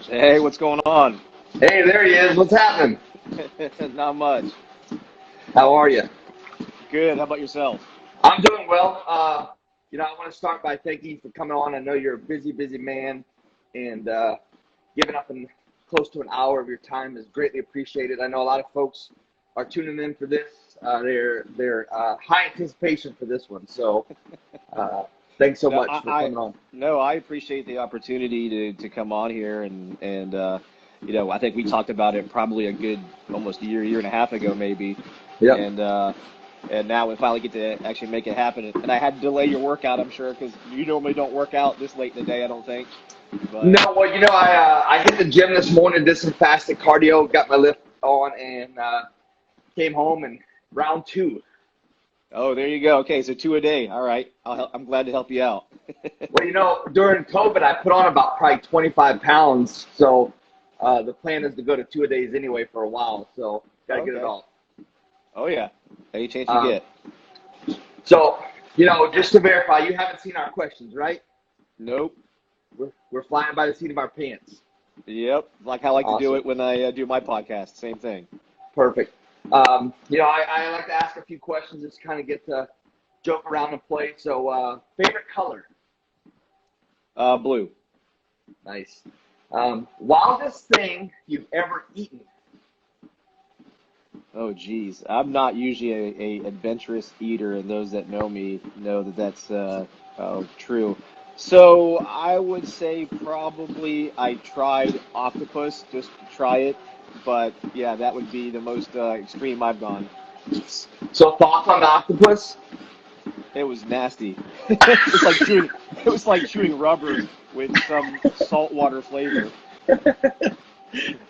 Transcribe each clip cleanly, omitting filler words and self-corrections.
Hey, what's going on? Hey, there he is. What's happening? Not much. How are you? Good. How about yourself? I'm doing well. I want to start by thanking you for coming on. I know you're a busy, busy man, and giving up close to an hour of your time is greatly appreciated. I know a lot of folks are tuning in for this. They're high anticipation for this one. So thanks so No, much for coming on. no, I appreciate the opportunity to come on here and I think we talked about it probably a good almost a year and a half ago maybe, Yep. and uh, and now we finally get to actually make it happen. And I had to delay your workout, I'm sure, because you normally don't work out this late in the day, I don't think. But No, well, I hit the gym this morning, did some fasted cardio, got my lift on, and came home and round two. oh, there you go. Okay, so two a day. All right, I'm glad to help you out. Well, during COVID, I put on about probably 25 pounds. So the plan is to go to 2 a days anyway for a while. So got to get it Okay. off. Oh yeah. Any chance you Um, get? so, just to verify, you haven't seen our questions, right? Nope. We're flying by the seat of our pants. Yep, like how I like to do Awesome. it when I do my podcast. Same thing. Perfect. I like to ask a few questions just kind of get to joke around and play. So, favorite color? Blue. Nice. Wildest thing you've ever eaten? Oh, geez. I'm not usually a adventurous eater, and those that know me know that that's true. So I would say probably I tried octopus just to try it, but yeah, that would be the most extreme I've gone. So, thoughts on the octopus? It was nasty. It was like chewing. It was like chewing rubber with some saltwater flavor.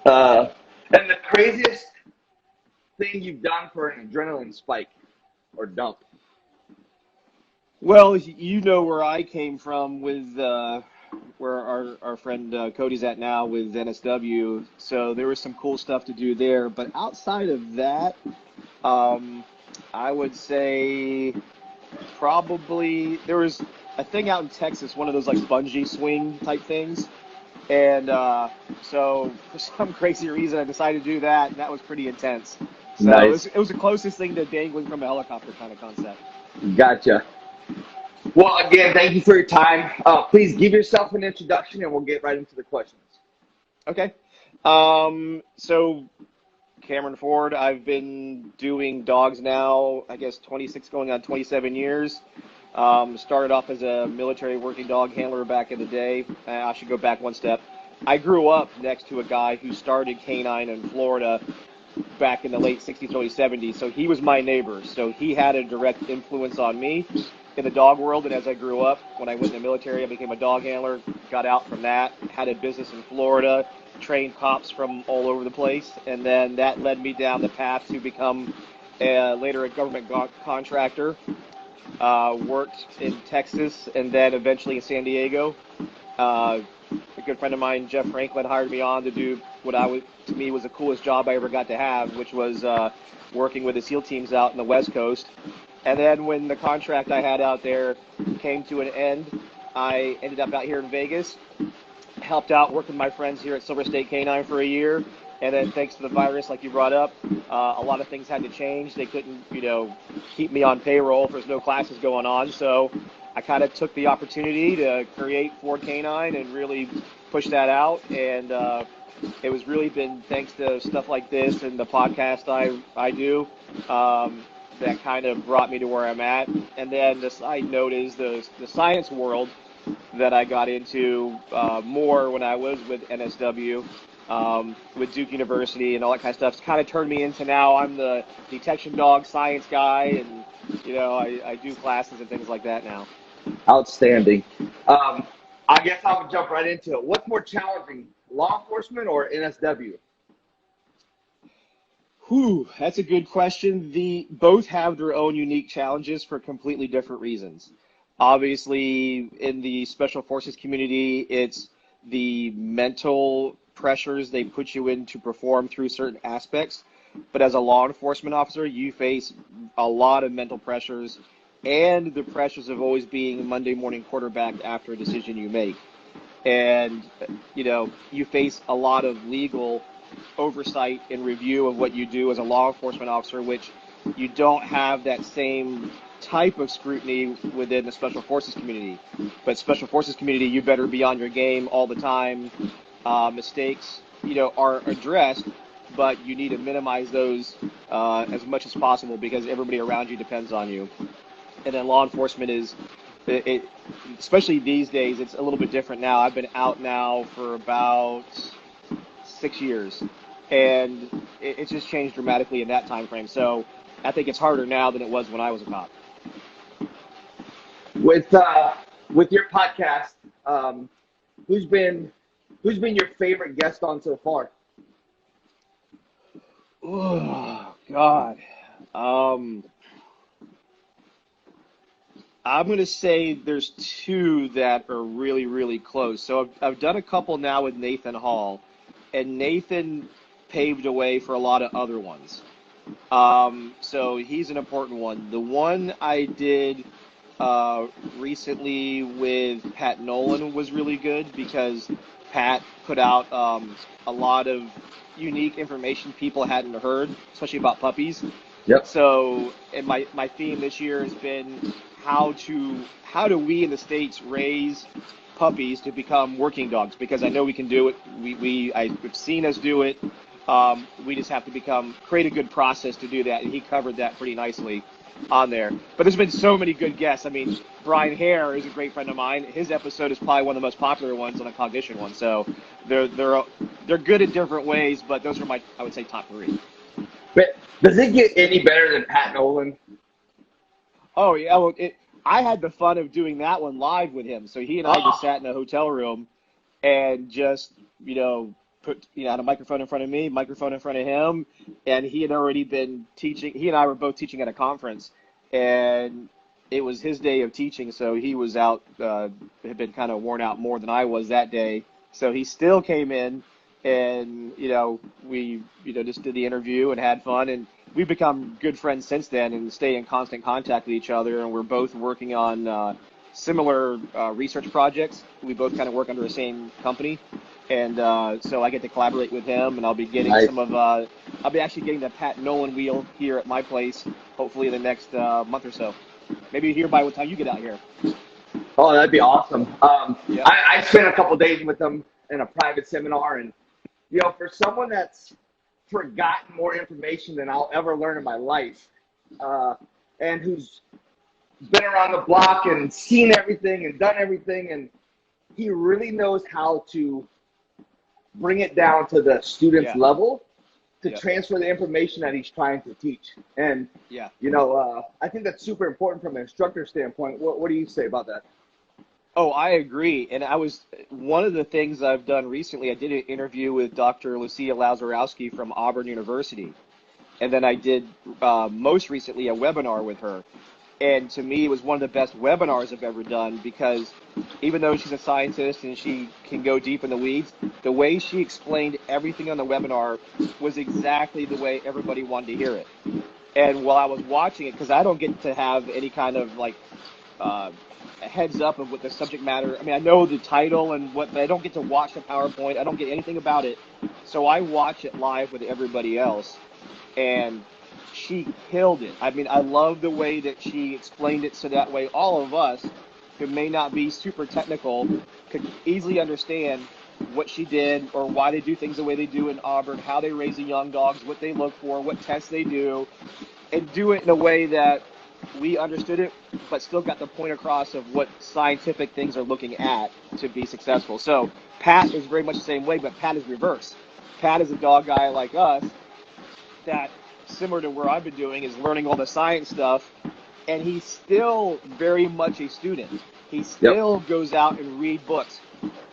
Uh, and the craziest thing you've done for an adrenaline spike or dump? Well, you know where I came from with where our friend Cody's at now with NSW. So there was some cool stuff to do there. But outside of that, um, I would say probably there was a thing out in Texas, one of those like bungee swing type things. And so for some crazy reason, I decided to do that, and that was pretty intense. So Nice. it was the closest thing to dangling from a helicopter kind of concept. Gotcha. Well, again, thank you for your time. Please give yourself an introduction and we'll get right into the questions. Okay. So Cameron Ford, I've been doing dogs now, I guess 26 going on 27 years. Started off as a military working dog handler back in the day. I should go back one step. I grew up next to a guy who started canine in Florida back in the late 60s, early 70s. So he was my neighbor. So he had a direct influence on me in the dog world. And as I grew up, when I went in the military, I became a dog handler, got out from that, had a business in Florida, trained cops from all over the place. And then that led me down the path to become later a government contractor. Worked in Texas and then eventually in San Diego. Uh, a good friend of mine, Jeff Franklin, hired me on to do what to me was the coolest job I ever got to have, which was working with the SEAL teams out in the West Coast. And then when the contract I had out there came to an end, I ended up out here in Vegas, helped out working with my friends here at Silver State Canine for a year. And then thanks to the virus, like you brought up, a lot of things had to change. They couldn't, keep me on payroll if there's no classes going on. So I kind of took the opportunity to create Ford Canine and really push that out. And it was really been thanks to stuff like this and the podcast I do that kind of brought me to where I'm at. And then the side note is the science world that I got into more when I was with NSW, with Duke University and all that kind of stuff. It's kind of turned me into now I'm the detection dog science guy, and I do classes and things like that now. Outstanding. I guess I would jump right into it. What's more challenging, law enforcement or NSW? Whew, that's a good question. The both have their own unique challenges for completely different reasons. Obviously, in the special forces community, it's the mental pressures they put you in to perform through certain aspects. But as a law enforcement officer, you face a lot of mental pressures and the pressures of always being Monday morning quarterback after a decision you make. and you face a lot of legal oversight and review of what you do as a law enforcement officer, which you don't have that same type of scrutiny within the special forces community. But special forces community, you better be on your game all the time. Mistakes, are addressed, but you need to minimize those as much as possible because everybody around you depends on you. And then law enforcement especially these days, it's a little bit different now. I've been out now for about 6 years, and it's just changed dramatically in that time frame. So I think it's harder now than it was when I was a cop. With your podcast, who's been your favorite guest on so far? Oh God, I'm gonna say there's two that are really, really close. So I've done a couple now with Nathan Hall, and Nathan paved a way for a lot of other ones. So he's an important one. The one I did recently with Pat Nolan was really good because Pat put out a lot of unique information people hadn't heard, especially about puppies. Yep. So, and my theme this year has been how do we in the States raise puppies to become working dogs? Because I know we can do it. I've seen us do it. We just have to create a good process to do that, and he covered that pretty nicely on there. But there's been so many good guests. I mean, Brian Hare is a great friend of mine. His episode is probably one of the most popular ones on the cognition one. So they're good in different ways, but those are I would say top three. But does it get any better than Pat Nolan? Oh yeah, well, I had the fun of doing that one live with him. So he and I just sat in a hotel room and just put had a microphone in front of me, microphone in front of him, and he had already been teaching. He and I were both teaching at a conference, and it was his day of teaching. So he was out, had been kind of worn out more than I was that day. So he still came in, and we just did the interview and had fun, and we've become good friends since then and stay in constant contact with each other. And we're both working on similar research projects. We both kind of work under the same company. And so I get to collaborate with him, and I'll be getting I'll be actually getting the Pat Nolan wheel here at my place, hopefully in the next month or so. Maybe here by what time you get out here. Oh, that'd be awesome. Yep. I spent a couple days with him in a private seminar, and for someone that's forgotten more information than I'll ever learn in my life, and who's been around the block and seen everything and done everything, and he really knows how to bring it down to the student's level to transfer the information that he's trying to teach. And, I think that's super important from an instructor standpoint. What do you say about that? Oh, I agree. And one of the things I've done recently, I did an interview with Dr. Lucia Lazarowski from Auburn University. And then I did, most recently, a webinar with her. And to me, it was one of the best webinars I've ever done because even though she's a scientist and she can go deep in the weeds, the way she explained everything on the webinar was exactly the way everybody wanted to hear it. And while I was watching it, because I don't get to have any kind of a heads up of what the subject matter, I know the title and but I don't get to watch the PowerPoint. I don't get anything about it. So I watch it live with everybody else. And she killed it. I love the way that she explained it so that way all of us who may not be super technical could easily understand what she did or why they do things the way they do in Auburn, how they raise the young dogs, what they look for, what tests they do, and do it in a way that we understood it, but still got the point across of what scientific things are looking at to be successful. So Pat is very much the same way, but Pat is reverse. Pat is a dog guy like us that, similar to where I've been doing, is learning all the science stuff, and he's still very much a student. He still goes out and read books.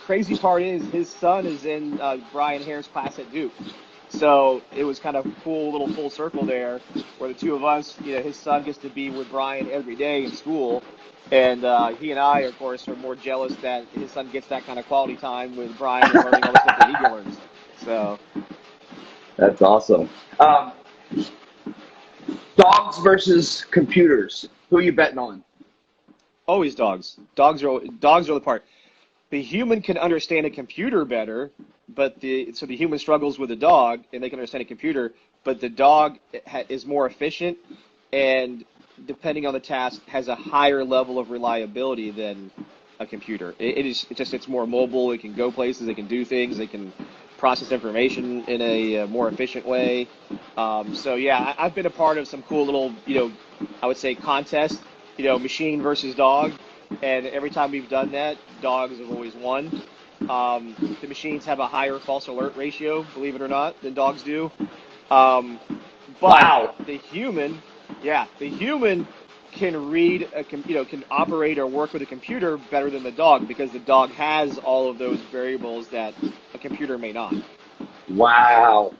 Crazy part is his son is in Brian Hare's class at Duke. So it was kind of cool, little full circle there, where the two of us, his son gets to be with Brian every day in school, and he and I, of course, are more jealous that his son gets that kind of quality time with Brian and learning all the stuff that he learns. So that's awesome. Dogs versus computers. Who are you betting on? Always dogs. Dogs are the part. the human can understand a computer better, but the human struggles with the dog, and they can understand a computer, but the dog is more efficient, and depending on the task, has a higher level of reliability than a computer. It's more mobile. It can go places. It can do things. It can process information in a more efficient way. So yeah, I've been a part of some cool little, I would say contests, machine versus dog. And every time we've done that, dogs have always won. The machines have a higher false alert ratio, believe it or not, than dogs do. But Wow. the human can read can operate or work with a computer better than the dog, because the dog has all of those variables that a computer may not. Wow.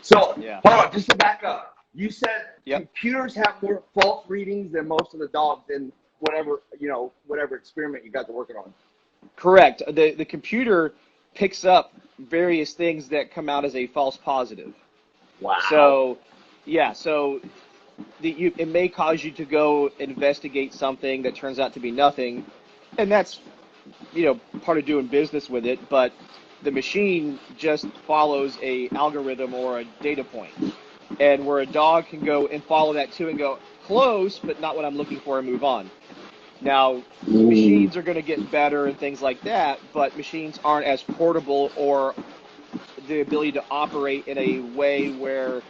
So, Yeah. hold on, just to back up. You said Yep. computers have more false readings than most of the dogs in whatever experiment you guys are working on. Correct. The computer picks up various things that come out as a false positive. Wow. So, yeah, it may cause you to go investigate something that turns out to be nothing, and that's, part of doing business with it, but the machine just follows a algorithm or a data point. And where a dog can go and follow that too and go, close, but not what I'm looking for, and move on. Now, machines are going to get better and things like that, but machines aren't as portable or the ability to operate in a way where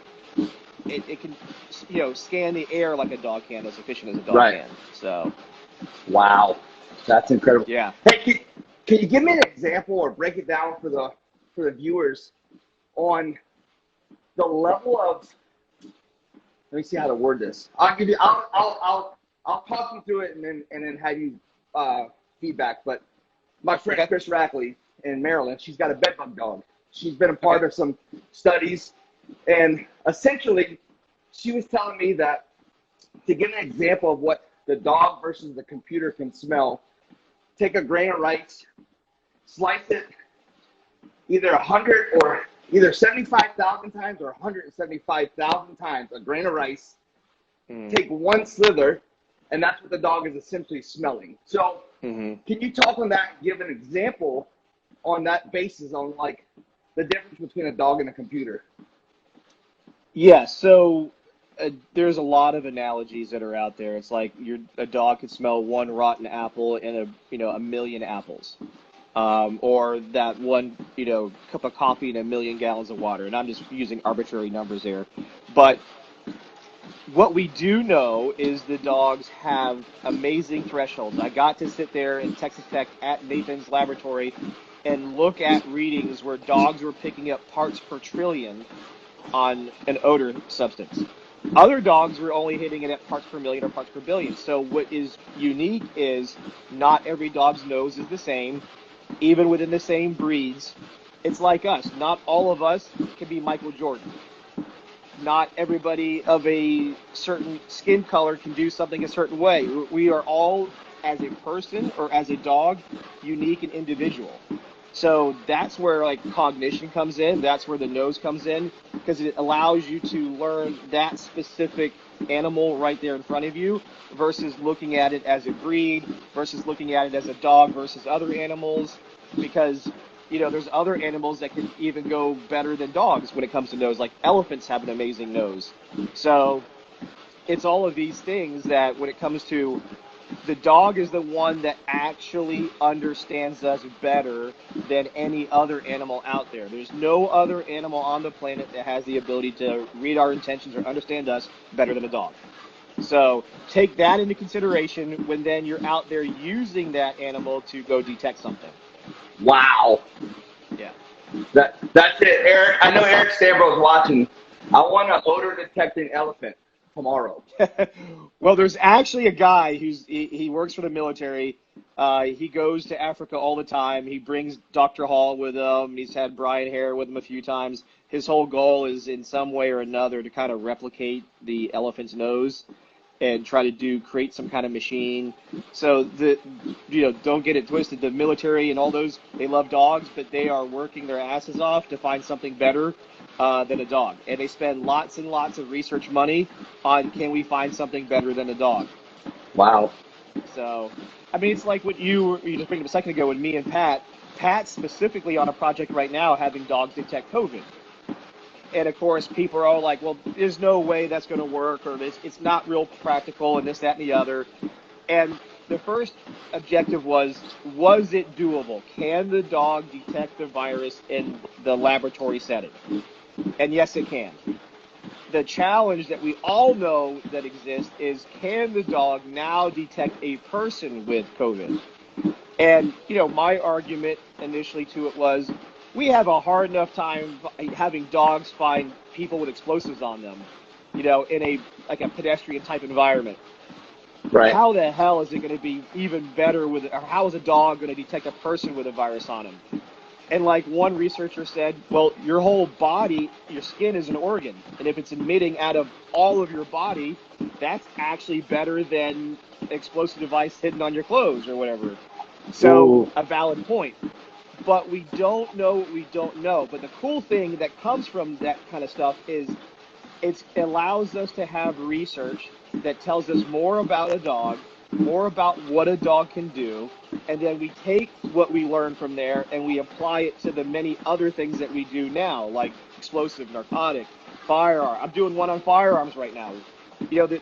it can, scan the air like a dog can, as efficient as a dog Right. can. So, wow, that's incredible. yeah. Hey, can you give me an example or break it down for the viewers on the level of? Let me see how to word this. I'll talk you through it and then have you feedback. But my friend Chris Rackley in Maryland, she's got a bedbug dog. She's been a part of some studies, and essentially, she was telling me that, to give an example of what the dog versus the computer can smell, take a grain of rice, slice it either 75,000 times or 175,000 times a grain of rice. Take one slither, and that's what the dog is essentially smelling. So, can you talk on that? Give an example on that basis on like the difference between a dog and a computer. Yeah. So there's a lot of analogies that are out there. It's like a dog could smell one rotten apple in a million apples. Or that one, cup of coffee and a million gallons of water. And I'm just using arbitrary numbers there. But what we do know is the dogs have amazing thresholds. I got to sit there in Texas Tech at Nathan's laboratory and look at readings where dogs were picking up parts per trillion on an odor substance. Other dogs were only hitting it at parts per million or parts per billion. So what is unique is not every dog's nose is the same. Even within the same breeds, it's like us. Not all of us can be Michael Jordan. Not everybody of a certain skin color can do something a certain way. We are all, as a person or as a dog, unique and individual. So that's where like cognition comes in. That's where the nose comes in, because it allows you to learn that specific animal right there in front of you versus looking at it as a breed versus looking at it as a dog versus other animals, because there's other animals that can even go better than dogs when it comes to nose. Like elephants have an amazing nose. So it's all of these things that when it comes to the dog is the one that actually understands us better than any other animal out there. There's no other animal on the planet that has the ability to read our intentions or understand us better than a dog. So take that into consideration when then you're out there using that animal to go detect something. Wow. Yeah. That's it, Eric. I know Eric Stambro's watching. I want an odor detecting elephant tomorrow. Well, there's actually a guy he works for the military. He goes to Africa all the time. He brings Dr. Hall with him. He's had Brian Hare with him a few times. His whole goal is in some way or another to kind of replicate the elephant's nose and try to create some kind of machine. So don't get it twisted. The military and all those, they love dogs, but they are working their asses off to find something better than a dog. And they spend lots and lots of research money on, can we find something better than a dog? Wow. So I mean, it's like what you just bring up a second ago with me and Pat specifically on a project right now having dogs detect COVID. And of course, people are all like, well, there's no way that's going to work, or it's not real practical, and this, that, and the other. And the first objective was it doable? Can the dog detect the virus in the laboratory setting? And yes, it can. The challenge that we all know that exists is, can the dog now detect a person with COVID? And, my argument initially to it was, we have a hard enough time having dogs find people with explosives on them, in a pedestrian type environment. Right. How the hell is it going to be even better or how is a dog going to detect a person with a virus on him? And like one researcher said, well, your whole body, your skin is an organ. And if it's emitting out of all of your body, that's actually better than explosive device hidden on your clothes or whatever. So, Ooh. A valid point. But we don't know what we don't know. But the cool thing that comes from that kind of stuff is it allows us to have research that tells us more about a dog, more about what a dog can do, and then we take what we learn from there and we apply it to the many other things that we do now, like explosive, narcotic, firearm. I'm doing one on firearms right now.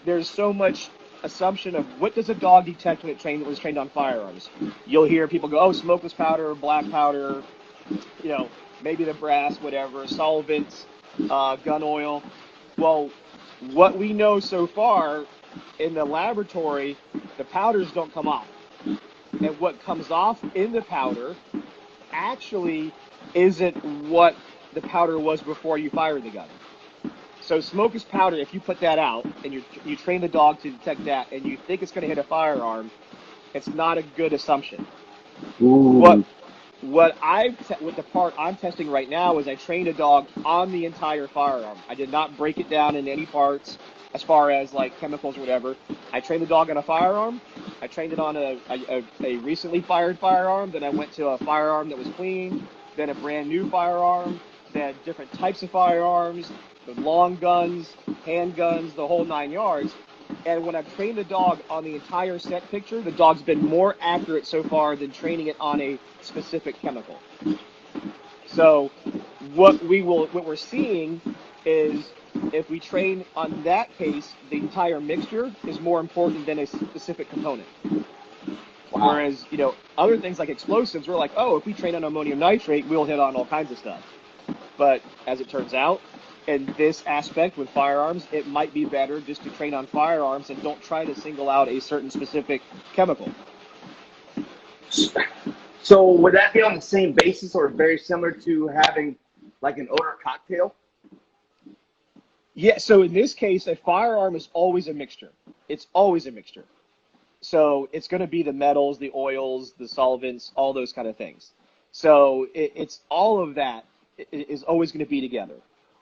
There's so much assumption of what does a dog detect when it was trained on firearms. You'll hear people go, oh, smokeless powder, black powder, maybe the brass, whatever, solvents, gun oil. Well, what we know so far in the laboratory, the powders don't come off. And what comes off in the powder actually isn't what the powder was before you fired the gun. So smokeless powder, if you put that out and you train the dog to detect that and you think it's going to hit a firearm, it's not a good assumption. Ooh. With the part I'm testing right now is I trained a dog on the entire firearm. I did not break it down in any parts as far as like chemicals or whatever. I trained the dog on a firearm. I trained it on a recently fired firearm. Then I went to a firearm that was clean. Then a brand new firearm. Then different types of firearms, the long guns, handguns, the whole 9 yards. And when I've trained the dog on the entire set picture, the dog's been more accurate so far than training it on a specific chemical. So what we're seeing is if we train on that case, the entire mixture is more important than a specific component. Wow. Whereas, other things like explosives, we're like, oh, if we train on ammonium nitrate, we'll hit on all kinds of stuff. But as it turns out, in this aspect with firearms, it might be better just to train on firearms and don't try to single out a certain specific chemical. So would that be on the same basis or very similar to having like an odor cocktail? Yeah, so in this case, a firearm is always a mixture. It's always a mixture. So it's going to be the metals, the oils, the solvents, all those kind of things. So it's all of that is always going to be together.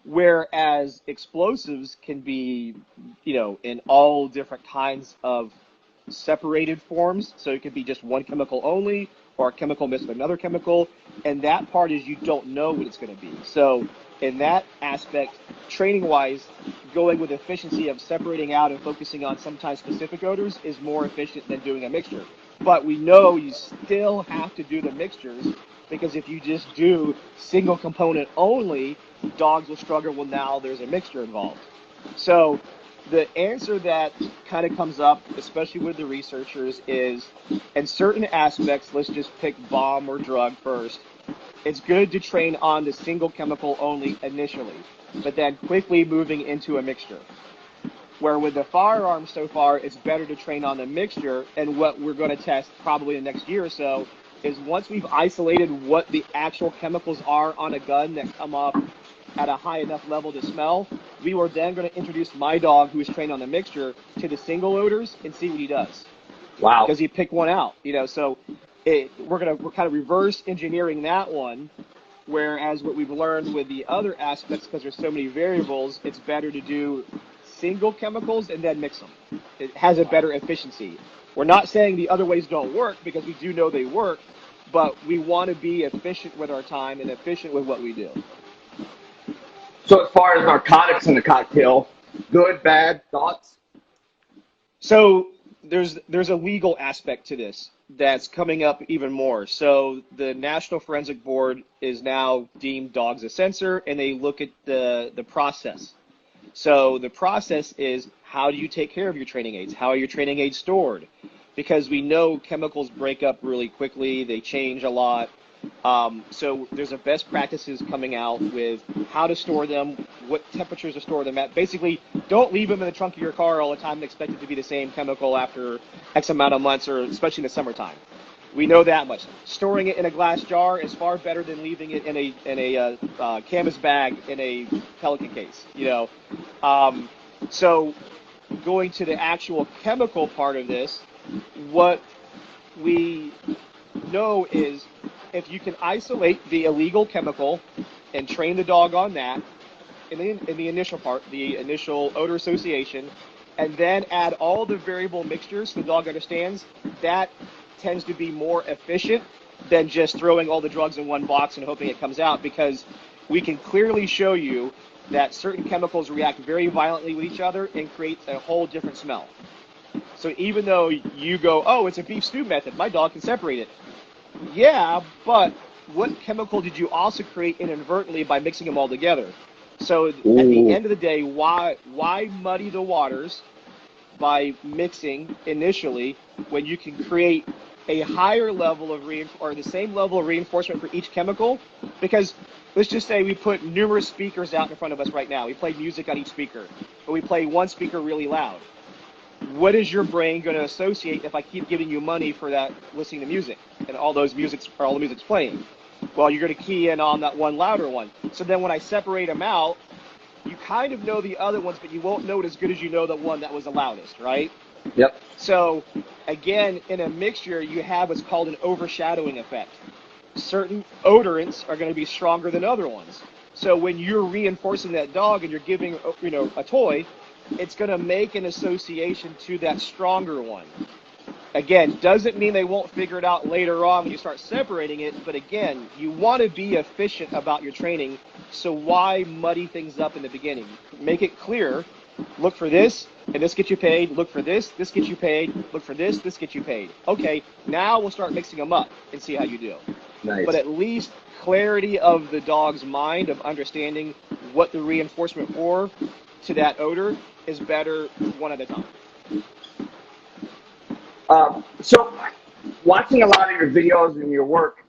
Whereas explosives can be, in all different kinds of separated forms. So it could be just one chemical only or a chemical mixed with another chemical. And that part is you don't know what it's going to be. So in that aspect, training-wise, going with efficiency of separating out and focusing on sometimes specific odors is more efficient than doing a mixture. But we know you still have to do the mixtures because if you just do single component only, dogs will struggle when now there's a mixture involved. So the answer that kind of comes up, especially with the researchers, is in certain aspects, let's just pick bomb or drug first. It's good to train on the single chemical only initially, but then quickly moving into a mixture. Where with the firearm so far, it's better to train on the mixture, and what we're going to test probably in the next year or so is once we've isolated what the actual chemicals are on a gun that come up at a high enough level to smell, we were then going to introduce my dog, who is trained on the mixture, to the single odors and see what he does. Wow. Because he picked one out, so we're kind of reverse engineering that one, whereas what we've learned with the other aspects, because there's so many variables, it's better to do single chemicals and then mix them. It has a better efficiency. We're not saying the other ways don't work, because we do know they work, but we want to be efficient with our time and efficient with what we do. So as far as narcotics in the cocktail, good, bad, thoughts? So there's a legal aspect to this. that's coming up even more. So the National Forensic Board is now deemed dogs a sensor, and they look at the process. So the process is, how do you take care of your training aids? How are your training aids stored? Because we know chemicals break up really quickly. They change a lot. So there's a best practices coming out with how to store them, what temperatures to store them at. Basically, don't leave them in the trunk of your car all the time and expect it to be the same chemical after X amount of months, or especially in the summertime. We know that much. Storing it in a glass jar is far better than leaving it in a canvas bag in a Pelican case. So going to the actual chemical part of this, what we know is, if you can isolate the illegal chemical and train the dog on that in the initial part, the initial odor association, and then add all the variable mixtures so the dog understands, that tends to be more efficient than just throwing all the drugs in one box and hoping it comes out, because we can clearly show you that certain chemicals react very violently with each other and create a whole different smell. So even though you go, oh, it's a beef stew method, my dog can separate it. Yeah, but what chemical did you also create inadvertently by mixing them all together? So at the end of the day, why muddy the waters by mixing initially when you can create a higher level of or the same level of reinforcement for each chemical? Because let's just say we put numerous speakers out in front of us right now. We play music on each speaker, but we play one speaker really loud. What is your brain going to associate if I keep giving you money for that, listening to music, and all the music's playing? Well, you're going to key in on that one louder one. So then when I separate them out, you kind of know the other ones, but you won't know it as good as you know the one that was the loudest, right? Yep. So again, in a mixture, you have what's called an overshadowing effect. Certain odorants are going to be stronger than other ones. So when you're reinforcing that dog and you're giving, a toy, it's going to make an association to that stronger one. Again, doesn't mean they won't figure it out later on when you start separating it, but again, you want to be efficient about your training, so why muddy things up in the beginning? Make it clear, look for this, and this gets you paid, look for this gets you paid, look for this gets you paid. Okay, now we'll start mixing them up and see how you do. Nice. But at least clarity of the dog's mind of understanding what the reinforcement for to that odor is better one at a time. So watching a lot of your videos and your work,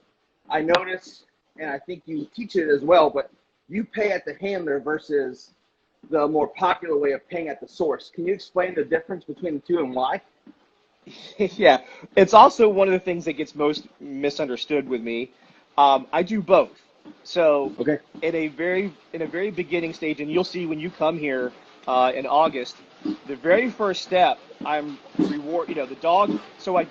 I notice, and I think you teach it as well, but you pay at the handler versus the more popular way of paying at the source. Can you explain the difference between the two and why? Yeah, it's also one of the things that gets most misunderstood with me. I do both. So okay. in a very beginning stage, and you'll see when you come here in August, the very first step, I'm the dog. So what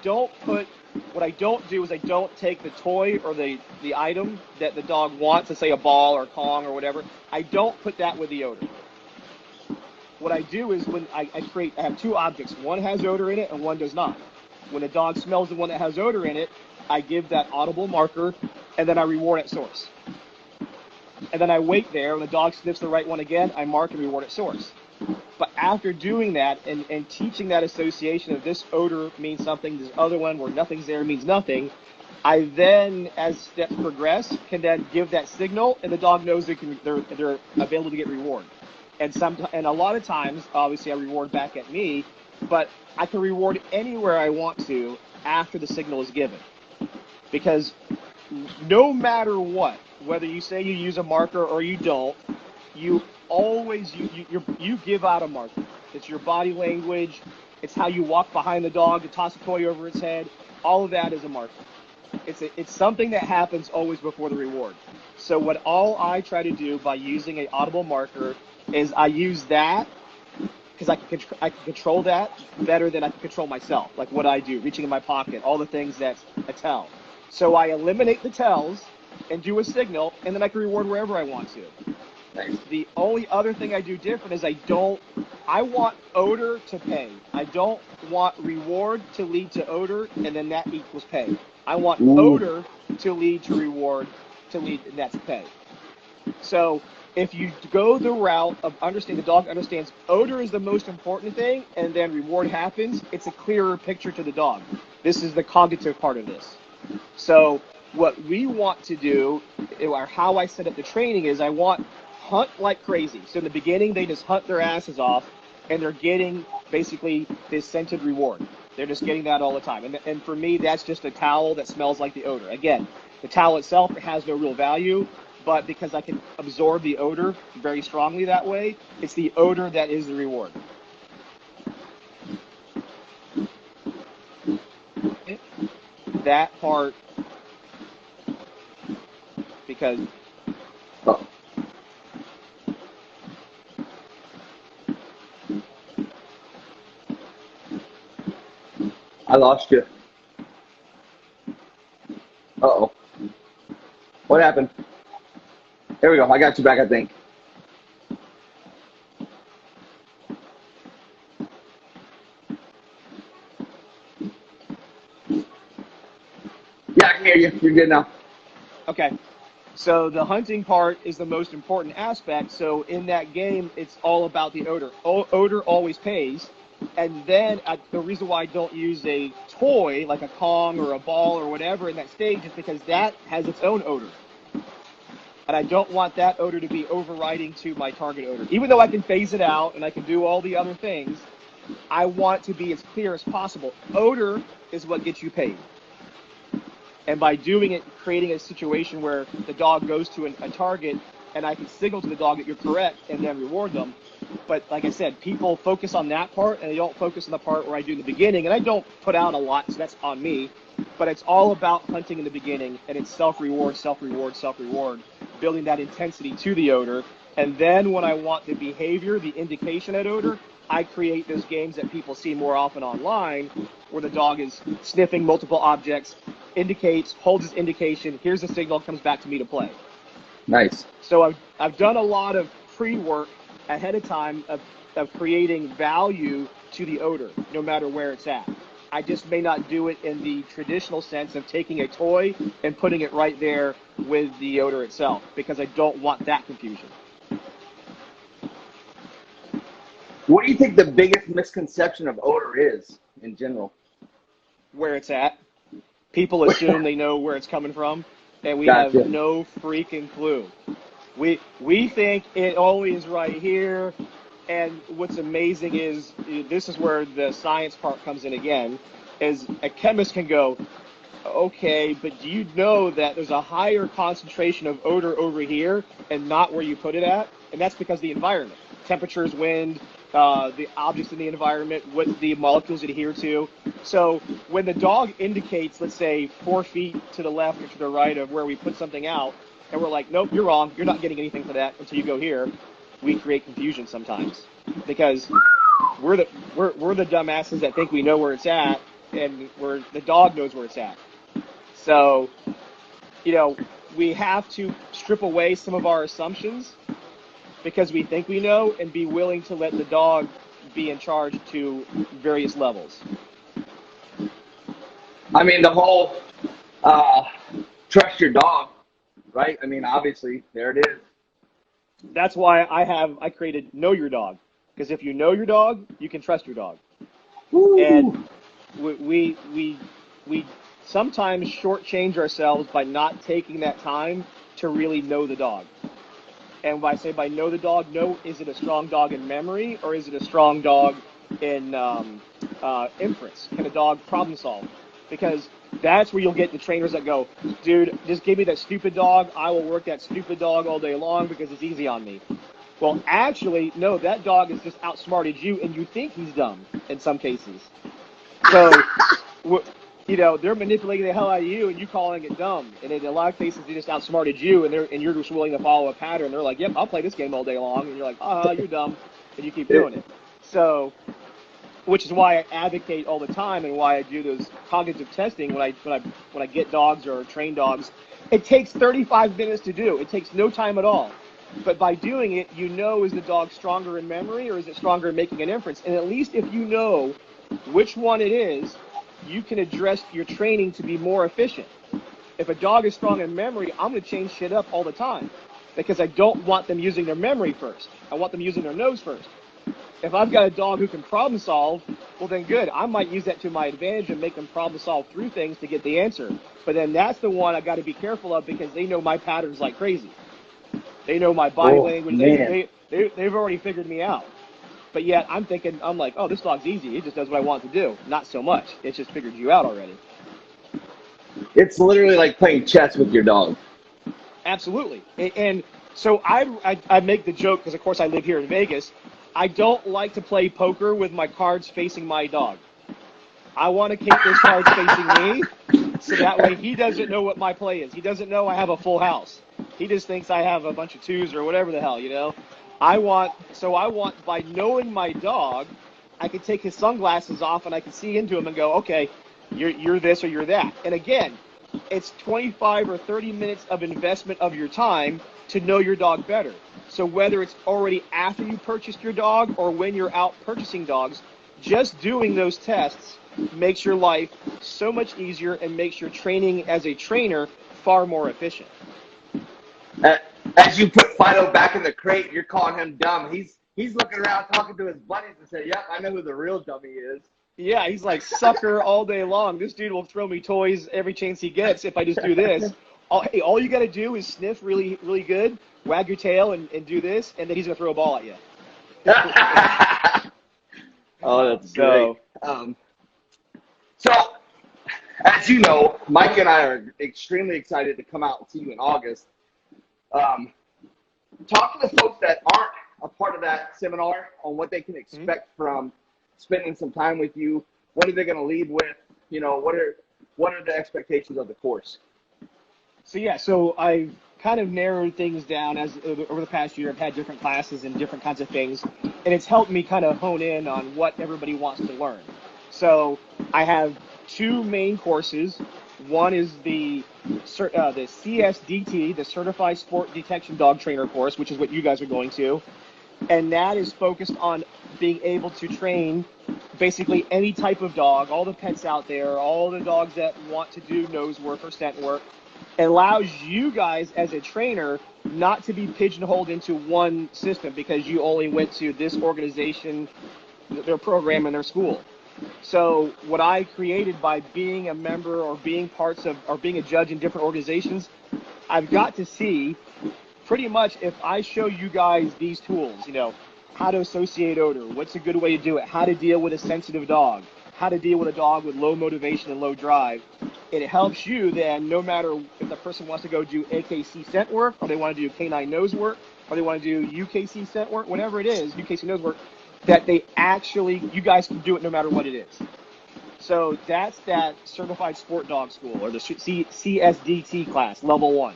I don't do is I don't take the toy or the item that the dog wants, let's say a ball or Kong or whatever. I don't put that with the odor. What I do is when I have two objects. One has odor in it and one does not. When the dog smells the one that has odor in it, I give that audible marker, and then I reward at source. And then I wait there. When the dog sniffs the right one again, I mark and reward at source. But after doing that and teaching that association of this odor means something, this other one where nothing's there means nothing, I then, as steps progress, can then give that signal, and the dog knows they're available to get reward. And a lot of times, obviously, I reward back at me, but I can reward anywhere I want to after the signal is given. Because no matter what, whether you say you use a marker or you don't, you always you give out a marker. It's your body language. It's how you walk behind the dog to toss a toy over its head. All of that is a marker. It's something that happens always before the reward. So what all I try to do by using an audible marker is I use that because I can control that better than I can control myself. Like what I do, reaching in my pocket, all the things that's a tell. So I eliminate the tells and do a signal, and then I can reward wherever I want to. Nice. The only other thing I do different is I want odor to pay. I don't want reward to lead to odor, and then that equals pay. I want odor to lead to reward, and that's pay. So if you go the route of the dog understands odor is the most important thing, and then reward happens, it's a clearer picture to the dog. This is the cognitive part of this. So what we want to do, or how I set up the training, is I want hunt like crazy. So in the beginning, they just hunt their asses off, and they're getting basically this scented reward. They're just getting that all the time. And for me, that's just a towel that smells like the odor. Again, the towel itself, it has no real value, but because I can absorb the odor very strongly that way, it's the odor that is the reward. That part, because I lost you. Uh-oh. What happened? There we go. I got you back, I think. Yeah, I can hear you. You're good now. okay. So the hunting part is the most important aspect. So in that game, it's all about the odor. Odor always pays. And then the reason why I don't use a toy like a Kong or a ball or whatever in that stage is because that has its own odor. And I don't want that odor to be overriding to my target odor. Even though I can phase it out and I can do all the other things, I want to be as clear as possible. Odor is what gets you paid. And by doing it, creating a situation where the dog goes to a target and I can signal to the dog that you're correct and then reward them. But like I said, people focus on that part and they don't focus on the part where I do in the beginning. And I don't put out a lot, so that's on me. But it's all about hunting in the beginning, and it's self-reward, self-reward, self-reward, building that intensity to the odor. And then when I want the behavior, the indication at odor, I create those games that people see more often online where the dog is sniffing multiple objects, indicates, holds its indication, here's the signal, comes back to me to play. Nice. So I've done a lot of pre-work ahead of time of creating value to the odor, no matter where it's at. I just may not do it in the traditional sense of taking a toy and putting it right there with the odor itself, because I don't want that confusion. What do you think the biggest misconception of odor is in general? Where it's at. People assume they know where it's coming from, and we Gotcha. have no freaking clue. We think it always right here, and what's amazing is, this is where the science part comes in again, is a chemist can go, okay, but do you know that there's a higher concentration of odor over here and not where you put it at? And that's because of the environment. Temperatures, wind, the objects in the environment, what the molecules adhere to. So when the dog indicates, let's say, 4 feet to the left or to the right of where we put something out, and we're like, nope, you're wrong, you're not getting anything for that until you go here, we create confusion sometimes. Because we're the dumbasses that think we know where it's at, and the dog knows where it's at. So, we have to strip away some of our assumptions because we think we know, and be willing to let the dog be in charge to various levels. I mean, the whole trust your dog, right? I mean, obviously, there it is. That's why I created Know Your Dog, because if you know your dog, you can trust your dog. Woo. And we sometimes shortchange ourselves by not taking that time to really know the dog. And when I say by know the dog, is it a strong dog in memory, or is it a strong dog in inference? Can a dog problem solve? Because that's where you'll get the trainers that go, dude, just give me that stupid dog. I will work that stupid dog all day long because it's easy on me. Well, actually, no, that dog has just outsmarted you, and you think he's dumb in some cases. So, they're manipulating the hell out of you, and you calling it dumb. And in a lot of cases, they just outsmarted you, and you're just willing to follow a pattern. They're like, yep, I'll play this game all day long. And you're like, you're dumb, and you keep doing it. So, which is why I advocate all the time, and why I do those cognitive testing when I get dogs or train dogs. It takes 35 minutes to do. It takes no time at all. But by doing it, is the dog stronger in memory, or is it stronger in making an inference? And at least if you know which one it is, you can address your training to be more efficient. If a dog is strong in memory, I'm going to change shit up all the time because I don't want them using their memory first. I want them using their nose first. If I've got a dog who can problem solve, well, then good. I might use that to my advantage and make them problem solve through things to get the answer. But then that's the one I got to be careful of because they know my patterns like crazy. They know my body Oh, language. man. They've already figured me out. But yet I'm like, oh, this dog's easy. It just does what I want it to do. Not so much. It just figured you out already. It's literally like playing chess with your dog. Absolutely. And so I make the joke because, of course, I live here in Vegas. I don't like to play poker with my cards facing my dog. I want to keep those cards facing me so that way he doesn't know what my play is. He doesn't know I have a full house. He just thinks I have a bunch of twos or whatever the hell, you know. I want by knowing my dog, I can take his sunglasses off and I can see into him and go, okay, you're this or you're that. And again, it's 25 or 30 minutes of investment of your time to know your dog better. So whether it's already after you purchased your dog or when you're out purchasing dogs, just doing those tests makes your life so much easier and makes your training as a trainer far more efficient. As you put Fido back in the crate, you're calling him dumb. He's looking around talking to his buddies and saying, yep, I know who the real dummy is. Yeah, he's like sucker all day long. This dude will throw me toys every chance he gets if I just do this. All you got to do is sniff really, really good, wag your tail, and do this, and then he's going to throw a ball at you. Oh, that's great. So, as you know, Mike and I are extremely excited to come out and see you in August. Talk to the folks that aren't a part of that seminar on what they can expect from spending some time with you. What are they going to leave with? You know, what are the expectations of the course? So I've kind of narrowed things down as over the past year. I've had different classes and different kinds of things, and it's helped me kind of hone in on what everybody wants to learn. So I have two main courses. One is the CSDT, the Certified Sport Detection Dog Trainer course, which is what you guys are going to. And that is focused on being able to train basically any type of dog, all the pets out there, all the dogs that want to do nose work or scent work. It allows you guys as a trainer not to be pigeonholed into one system because you only went to this organization, their program, and their school. So what I created by being a member or being being a judge in different organizations, I've got to see pretty much if I show you guys these tools, you know, how to associate odor, what's a good way to do it, how to deal with a sensitive dog, how to deal with a dog with low motivation and low drive, it helps you then, no matter if the person wants to go do AKC scent work, or they want to do canine nose work, or they want to do UKC scent work, whatever it is, UKC nose work, that you guys can do it no matter what it is. So that's that Certified Sport Dog School, or the CSDT class, level 1.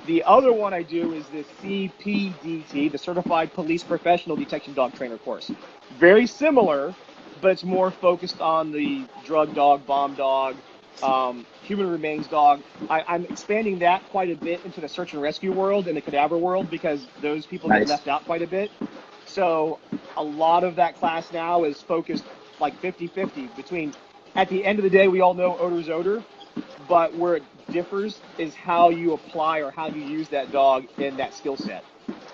The other one I do is the CPDT, the Certified Police Professional Detection Dog Trainer course. Very similar, but it's more focused on the drug dog, bomb dog, human remains dog. I'm expanding that quite a bit into the search and rescue world and the cadaver world because those people get left out quite a bit. So a lot of that class now is focused like 50-50 between, at the end of the day, we all know odor's odor, but where it differs is how you apply or how you use that dog in that skill set.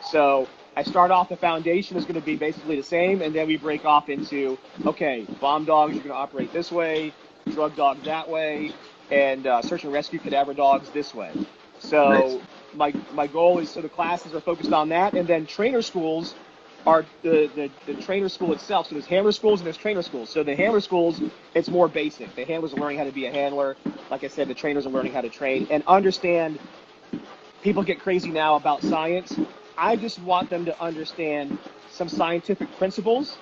So I start off, the foundation is going to be basically the same, and then we break off into, okay, bomb dogs, you're going to operate this way, drug dogs that way, and search and rescue cadaver dogs this way. So my goal is, so the classes are focused on that, and then trainer schools are the trainer school itself. So there's handler schools and there's trainer schools. So the handler schools, it's more basic. The handlers are learning how to be a handler. Like I said, the trainers are learning how to train and understand. People get crazy now about science. I just want them to understand some scientific principles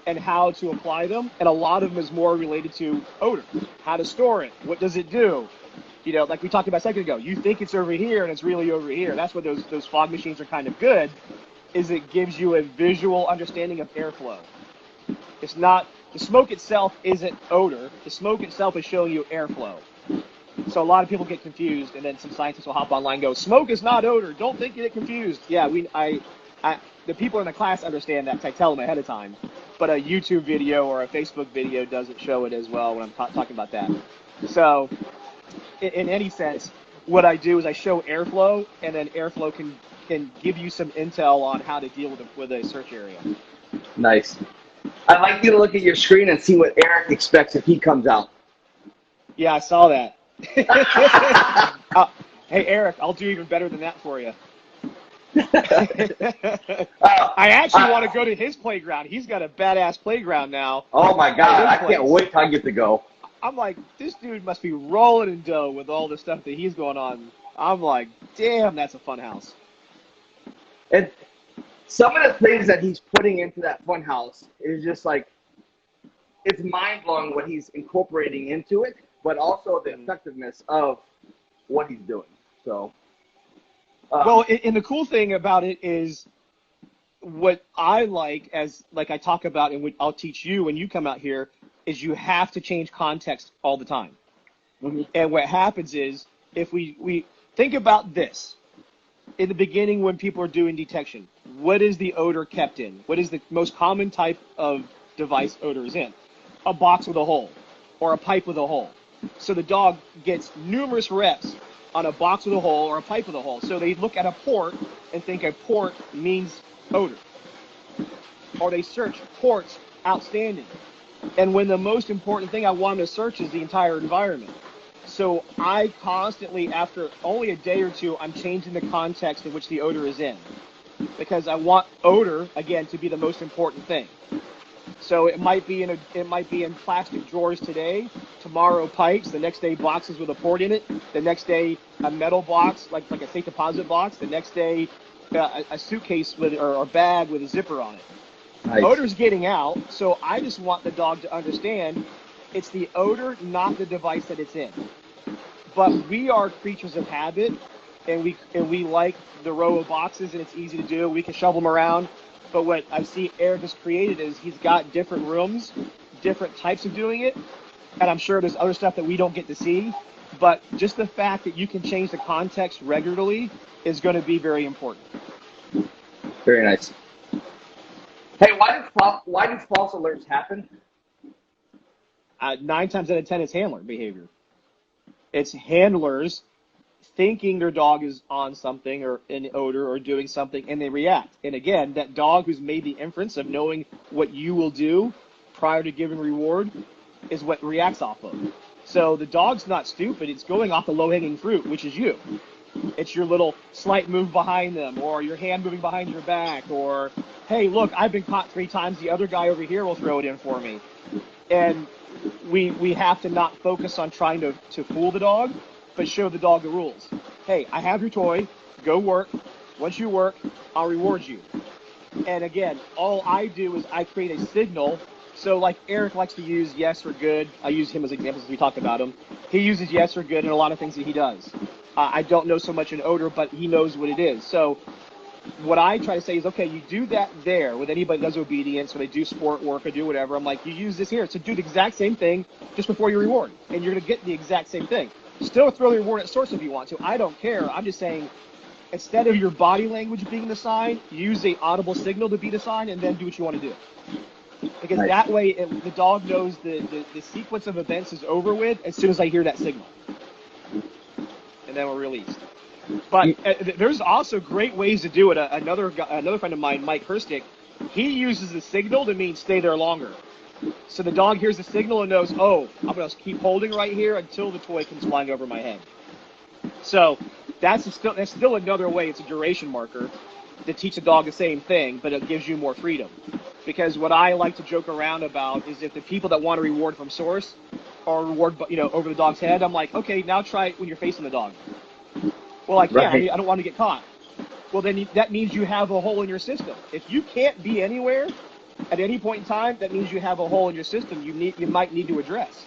and how to apply them. And a lot of them is more related to odor, how to store it, what does it do? You know, like we talked about a second ago, you think it's over here and it's really over here. That's why those fog machines are kind of good, is it gives you a visual understanding of airflow. It's not, the smoke itself isn't odor. The smoke itself is showing you airflow. So a lot of people get confused, and then some scientists will hop online and go, smoke is not odor. Don't think you get confused. Yeah, the people in the class understand that because I tell them ahead of time. But a YouTube video or a Facebook video doesn't show it as well when I'm talking about that. So in any sense, what I do is I show airflow, and then airflow can give you some intel on how to deal with a search area. Nice. I'd like you to look at your screen and see what Eric expects if he comes out. Yeah, I saw that. Hey, Eric, I'll do even better than that for you. I actually want to go to his playground. He's got a badass playground now. Oh my God, I can't wait till I get to go. I'm like, this dude must be rolling in dough with all the stuff that he's going on. I'm like, damn, that's a fun house. And some of the things that he's putting into that fun house is just like, it's mind-blowing what he's incorporating into it, but also the effectiveness of what he's doing. So, well, and the cool thing about it is what I like, as like I talk about and what I'll teach you when you come out here, is you have to change context all the time. mm-hmm. And what happens is, if we think about this, in the beginning when people are doing detection, what is the odor kept in? What is the most common type of device odor is in? A box with a hole or a pipe with a hole. So the dog gets numerous reps on a box with a hole or a pipe with a hole. So they look at a port and think a port means odor. Or they search ports, outstanding. And when the most important thing I want them to search is the entire environment. So I constantly, after only a day or two, I'm changing the context in which the odor is in. Because I want odor, again, to be the most important thing. So it might be in plastic drawers today, tomorrow pipes, the next day boxes with a port in it, the next day a metal box, like a safe deposit box, the next day a suitcase with or a bag with a zipper on it. Nice. Odor's getting out, so I just want the dog to understand it's the odor, not the device that it's in. But we are creatures of habit, and we like the row of boxes, and it's easy to do. We can shovel them around. But what I see Eric has created is he's got different rooms, different types of doing it, and I'm sure there's other stuff that we don't get to see. But just the fact that you can change the context regularly is going to be very important. Very nice. Hey, why do false alerts happen? 9 times out of 10, it's handler behavior. It's handlers thinking their dog is on something or an odor or doing something, and they react. And again, that dog who's made the inference of knowing what you will do prior to giving reward is what reacts off of. So the dog's not stupid. It's going off the low-hanging fruit, which is you. It's your little slight move behind them, or your hand moving behind your back, or, hey, look, I've been caught 3 times. The other guy over here will throw it in for me. And we have to not focus on trying to fool the dog, but show the dog the rules. Hey, I have your toy. Go work. Once you work, I'll reward you. And again, all I do is I create a signal. So like Eric likes to use yes or good. I use him as examples as we talk about him. He uses yes or good in a lot of things that he does. I don't know so much in odor, but he knows what it is. So what I try to say is, okay, you do that there with anybody that does obedience, or they do sport work or do whatever. I'm like, you use this here. So do the exact same thing just before your reward, and you're going to get the exact same thing. Still throw the reward at source if you want to. I don't care. I'm just saying, instead of your body language being the sign, use a audible signal to be the sign, and then do what you want to do. Because that way, the dog knows the sequence of events is over with as soon as I hear that signal. And then we're released. But there's also great ways to do it. Another friend of mine, Mike Herstick, he uses the signal to mean stay there longer. So the dog hears the signal and knows, oh, I'm going to keep holding right here until the toy comes flying over my head. So that's still another way. It's a duration marker to teach the dog the same thing, but it gives you more freedom. Because what I like to joke around about is if the people that want to reward from source or reward over the dog's head, I'm like, okay, now try it when you're facing the dog. Well, I can't. Right. I don't want to get caught. Well, then that means you have a hole in your system. If you can't be anywhere at any point in time, that means you have a hole in your system you might need to address.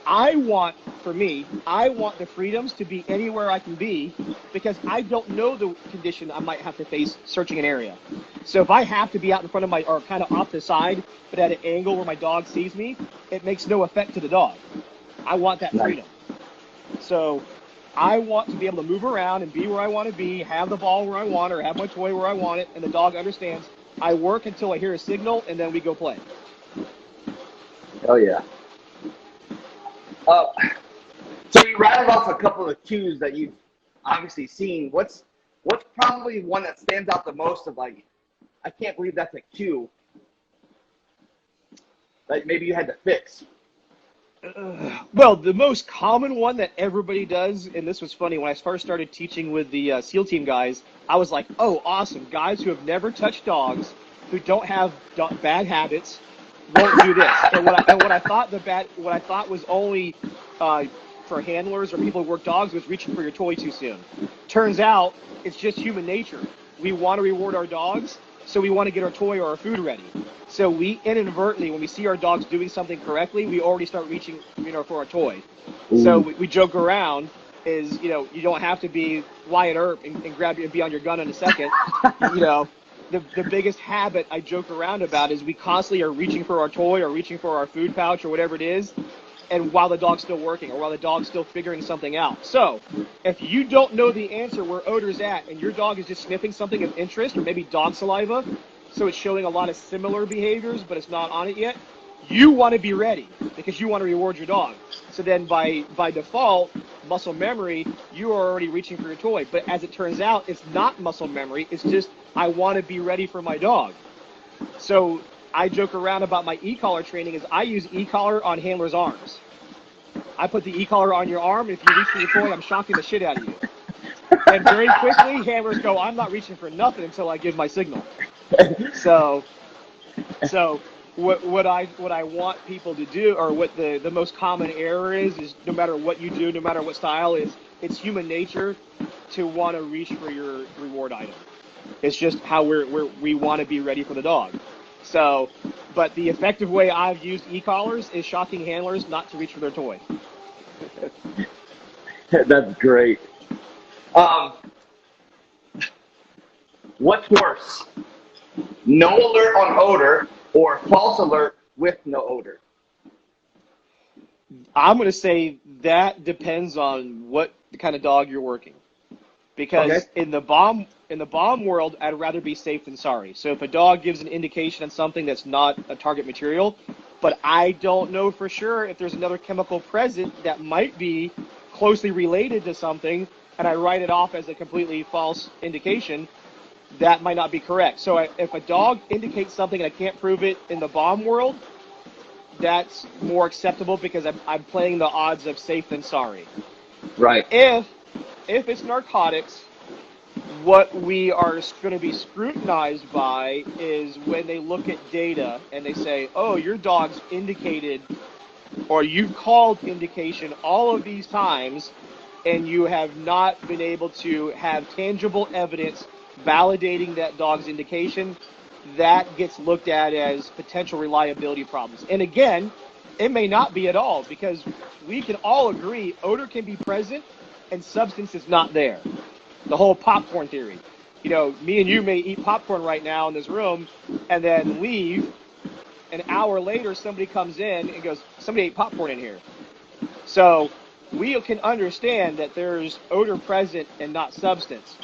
I want the freedoms to be anywhere I can be, because I don't know the condition I might have to face searching an area. So if I have to be out in front of or kind of off the side, but at an angle where my dog sees me, it makes no effect to the dog. I want that freedom. So I want to be able to move around and be where I want to be, have the ball where I want it, or have my toy where I want it, and the dog understands I work until I hear a signal, and then we go play. Oh, yeah. So you rattled off a couple of cues that you've obviously seen. What's probably one that stands out the most of, like, I can't believe that's a cue? like maybe you had to fix? Well, the most common one that everybody does, and this was funny, when I first started teaching with the SEAL team guys, I was like, oh, awesome. Guys who have never touched dogs, who don't have bad habits, won't do this. And what I thought was only for handlers or people who work dogs was reaching for your toy too soon. Turns out it's just human nature. We want to reward our dogs, so we want to get our toy or our food ready. So we inadvertently, when we see our dogs doing something correctly, we already start reaching, for our toy. Ooh. So we joke around is, you don't have to be Wyatt Earp and grab and be on your gun in a second. The biggest habit I joke around about is we constantly are reaching for our toy or reaching for our food pouch or whatever it is, and while the dog's still working or while the dog's still figuring something out. So if you don't know the answer where Odor's at and your dog is just sniffing something of interest or maybe dog saliva, so it's showing a lot of similar behaviors, but it's not on it yet, you want to be ready because you want to reward your dog. So then by default, muscle memory, you are already reaching for your toy. But as it turns out, it's not muscle memory. It's just, I want to be ready for my dog. So I joke around about my e-collar training is I use e-collar on handlers' arms. I put the e-collar on your arm. If you reach for your toy, I'm shocking the shit out of you. And very quickly, handlers go, I'm not reaching for nothing until I give my signal. So what I want people to do, or what the most common error is no matter what you do, no matter what style is, it's human nature to want to reach for your reward item. It's just how we want to be ready for the dog. So, but the effective way I've used e-collars is shocking handlers not to reach for their toy. That's great. What's worse? No alert on odor or false alert with no odor? I'm going to say that depends on what kind of dog you're working. Because in the bomb world, I'd rather be safe than sorry. So if a dog gives an indication on something that's not a target material, but I don't know for sure if there's another chemical present that might be closely related to something, and I write it off as a completely false indication, that might not be correct. So if a dog indicates something and I can't prove it in the bomb world, that's more acceptable because I'm playing the odds of safe than sorry. Right. If it's narcotics, what we are going to be scrutinized by is when they look at data and they say, oh, your dog's indicated or you've called indication all of these times and you have not been able to have tangible evidence validating that dog's indication, that gets looked at as potential reliability problems. And again, it may not be at all because we can all agree odor can be present and substance is not there. The whole popcorn theory. Me and you may eat popcorn right now in this room and then leave. An hour later, somebody comes in and goes, somebody ate popcorn in here. So we can understand that there's odor present and not substance.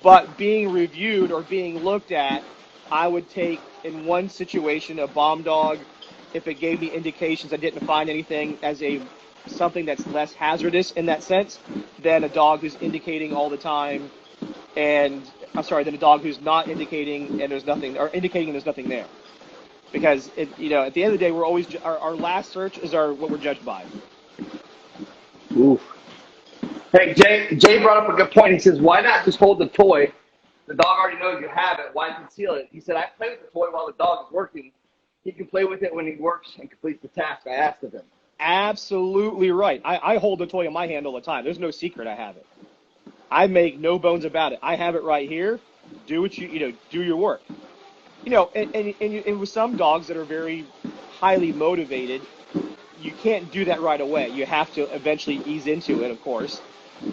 But being reviewed or being looked at, I would take in one situation a bomb dog, if it gave me indications I didn't find anything, as something that's less hazardous in that sense than a dog who's indicating all the time, than a dog who's not indicating and there's nothing, or indicating and there's nothing there. Because at the end of the day, we're always our last search is what we're judged by. Oof. Hey, Jay brought up a good point. He says, why not just hold the toy? The dog already knows you have it. Why conceal it? He said, I play with the toy while the dog is working. He can play with it when he works and completes the task I asked of him. Absolutely right. I hold the toy in my hand all the time. There's no secret I have it. I make no bones about it. I have it right here. Do what do your work. And with some dogs that are very highly motivated, you can't do that right away. You have to eventually ease into it, of course,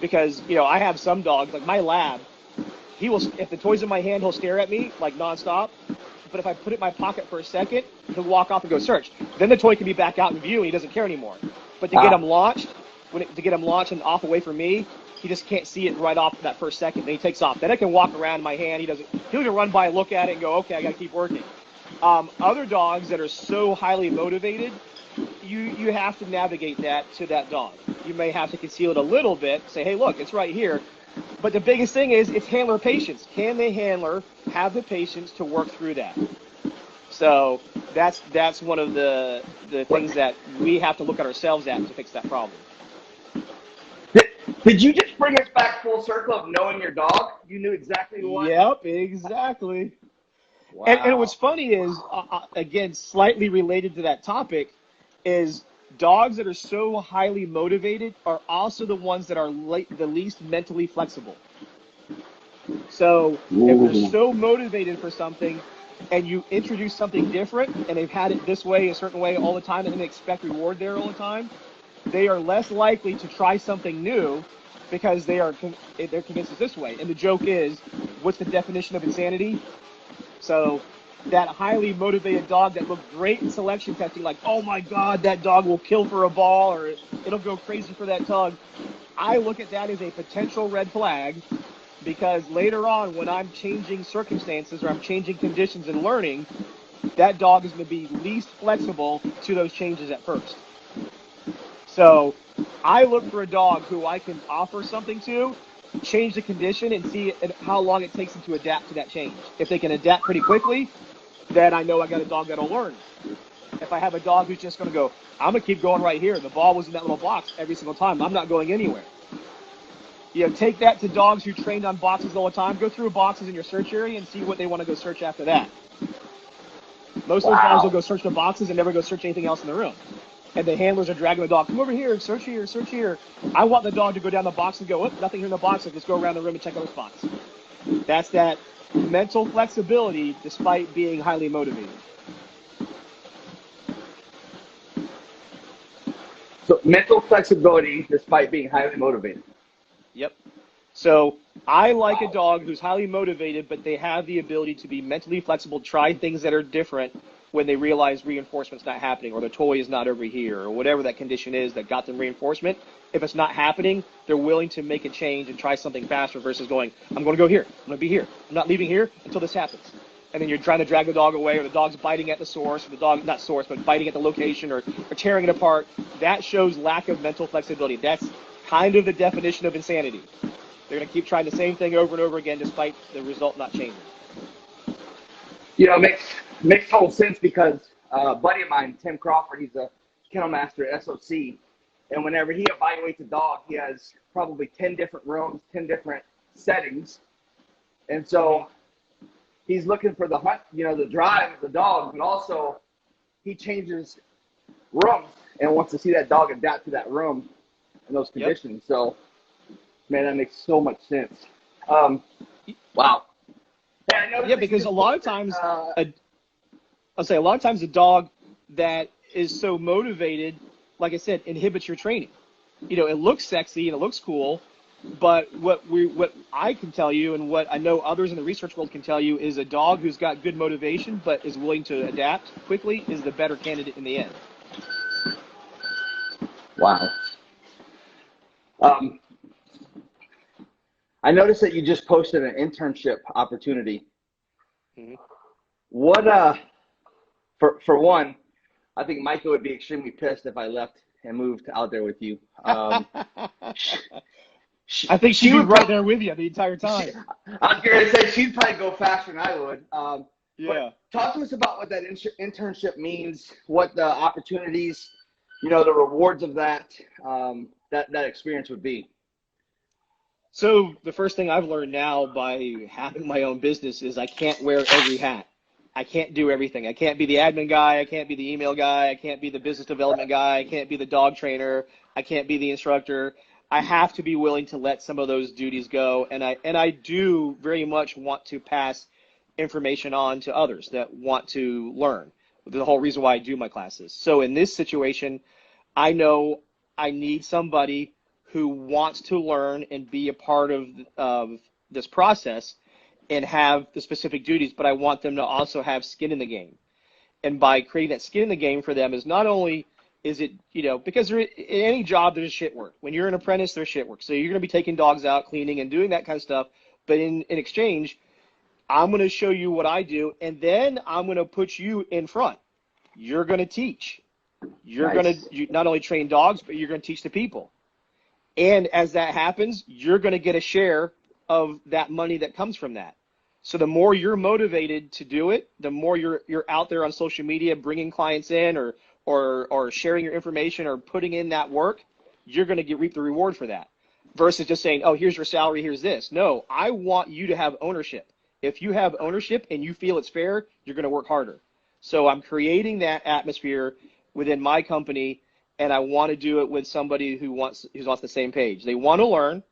because I have some dogs like my lab. He will, if the toy's in my hand, he'll stare at me like nonstop. But if I put it in my pocket for a second, he'll walk off and go search. Then the toy can be back out in view and he doesn't care anymore. But to get him launched, and off away from me, he just can't see it right off that first second. Then he takes off. Then I can walk around in my hand. He'll even run by and look at it and go, okay, I got to keep working. Other dogs that are so highly motivated, you have to navigate that to that dog. You may have to conceal it a little bit, say, hey, look, it's right here. But the biggest thing is it's handler patience. Can the handler have the patience to work through that? So that's one of the things that we have to look at ourselves at to fix that problem. Did you just bring us back full circle of knowing your dog? You knew exactly what? Yep, exactly. Wow. And what's funny is, again, slightly related to that topic, is dogs that are so highly motivated are also the ones that are the least mentally flexible. So if they're so motivated for something and you introduce something different and they've had it this way, a certain way all the time, and then they expect reward there all the time, they are less likely to try something new because they're convinced it's this way. And the joke is, what's the definition of insanity? So that highly motivated dog that looked great in selection testing, like, oh my God, that dog will kill for a ball or it'll go crazy for that tug. I look at that as a potential red flag, because later on when I'm changing circumstances or I'm changing conditions and learning, that dog is going to be least flexible to those changes at first. So I look for a dog who I can offer something to, change the condition, and see how long it takes them to adapt to that change. If they can adapt pretty quickly, then I know I got a dog that'll learn. If I have a dog who's just going to go, I'm going to keep going right here. The ball was in that little box every single time. I'm not going anywhere. Take that to dogs who trained on boxes all the time. Go through boxes in your search area and see what they want to go search after that. Most of those dogs will go search the boxes and never go search anything else in the room. And the handlers are dragging the dog, come over here, search here, search here. I want the dog to go down the box and go, oh, nothing here in the box. Let's go around the room and check other spots. That's that mental flexibility despite being highly motivated. So mental flexibility despite being highly motivated. Yep. So I like a dog who's highly motivated, but they have the ability to be mentally flexible, try things that are different when they realize reinforcement's not happening, or the toy is not over here, or whatever that condition is that got them reinforcement. If it's not happening, they're willing to make a change and try something faster versus going, I'm going to go here. I'm going to be here. I'm not leaving here until this happens. And then you're trying to drag the dog away, or the dog's biting at the source, or the dog, not source, but biting at the location, or tearing it apart. That shows lack of mental flexibility. That's kind of the definition of insanity. They're going to keep trying the same thing over and over again despite the result not changing. Makes total sense, because a buddy of mine, Tim Crawford, he's a kennel master at SOC, and whenever he evaluates a dog, he has probably 10 different rooms, 10 different settings, and so he's looking for the hunt, the drive of the dog, but also he changes rooms and wants to see that dog adapt to that room and those conditions. Yep. So, man, that makes so much sense. Wow. Yeah, because a lot of times, a lot of times a dog that is so motivated, like I said, inhibits your training. It looks sexy and it looks cool, but what I can tell you, and what I know others in the research world can tell you, is a dog who's got good motivation but is willing to adapt quickly is the better candidate in the end. Wow. I noticed that you just posted an internship opportunity. Mm-hmm. What, for one, I think Micah would be extremely pissed if I left and moved out there with you. I think she'd be right there with you the entire time. I was going to say, she'd probably go faster than I would. Yeah. Talk to us about what that internship means, what the opportunities, the rewards of that experience would be. So the first thing I've learned now by having my own business is I can't wear every hat. I can't do everything. I can't be the admin guy. I can't be the email guy. I can't be the business development guy. I can't be the dog trainer. I can't be the instructor. I have to be willing to let some of those duties go. And I do very much want to pass information on to others that want to learn. The whole reason why I do my classes. So in this situation, I know I need somebody who wants to learn and be a part of this process and have the specific duties, but I want them to also have skin in the game. And by creating that skin in the game for them is not only is it, because in any job there's shit work. When you're an apprentice, there's shit work. So you're going to be taking dogs out, cleaning, and doing that kind of stuff. But in exchange, I'm going to show you what I do, and then I'm going to put you in front. You're going to teach. You're going to not only train dogs, but you're going to teach the people. And as that happens, you're going to get a share of that money that comes from that. So the more you're motivated to do it, the more you're out there on social media bringing clients in or sharing your information or putting in that work, you're going to reap the reward for that. Versus just saying, oh, here's your salary, here's this. No, I want you to have ownership. If you have ownership and you feel it's fair, you're going to work harder. So I'm creating that atmosphere within my company, and I want to do it with somebody who's on the same page. They want to learn,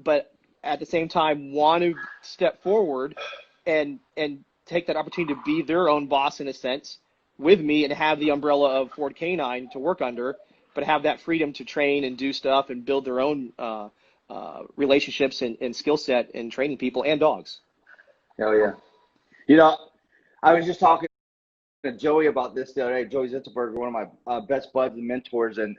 but at the same time want to step forward and take that opportunity to be their own boss in a sense with me and have the umbrella of Ford Canine to work under, but have that freedom to train and do stuff and build their own relationships and skill set in training people and dogs. Hell yeah. You know, I was just talking to Joey about this the other day. Joey Zitzelberger, one of my best buds and mentors, and